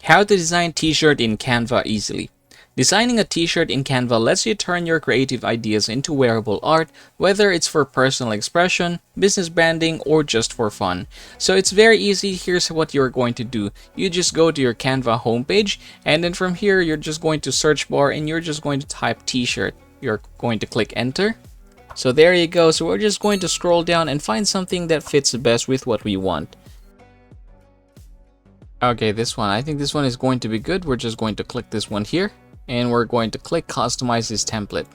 How to design t-shirt in Canva easily. Designing a t-shirt in Canva lets you turn your creative ideas into wearable art, whether it's for personal expression, business branding, or just for fun. So it's very easy. Here's what you're going to do. You just go to your Canva homepage, and then from here, you're just going to search bar and you're just going to type t-shirt. You're going to click enter. So there you go. So we're just going to scroll down and find something that fits the best with what we want. Okay, this one. I think this one is going to be good. We're just going to click this one here. And we're going to click customize this template.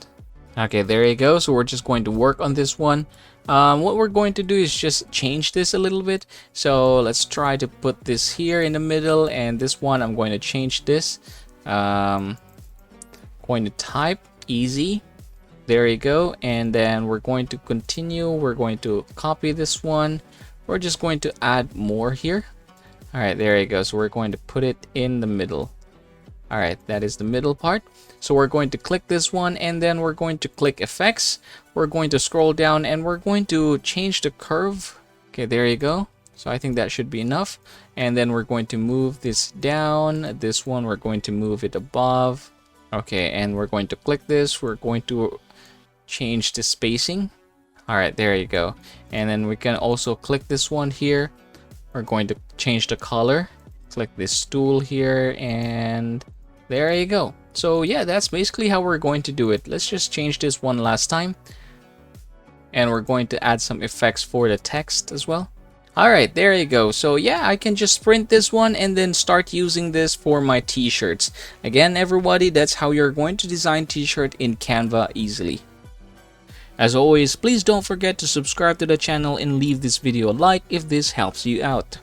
Okay, there you go. So we're just going to work on this one. What we're going to do is just change this a little bit. So let's try to put this here in the middle, and this one I'm going to change this. Going to type easy. There you go. And then we're going to continue. We're going to copy this one. We're just going to add more here. All right, there you go. So we're going to put it in the middle. All right, that is the middle part. So we're going to click this one, and then we're going to click effects. We're going to scroll down and we're going to change the curve. Okay, there you go. So I think that should be enough. And then we're going to move this down. This one, we're going to move it above. Okay, and we're going to click this. We're going to change the spacing. All right, there you go. And then we can also click this one here. We're going to change the color. Click this tool here, and there you go. So yeah, that's basically how we're going to do it. Let's just change this one last time, and we're going to add some effects for the text as well. All right, there you go. So yeah, I can just print this one and then start using this for my t-shirts. Again, everybody, that's how you're going to design t-shirt in Canva easily. As always, please don't forget to subscribe to the channel and leave this video a like if this helps you out.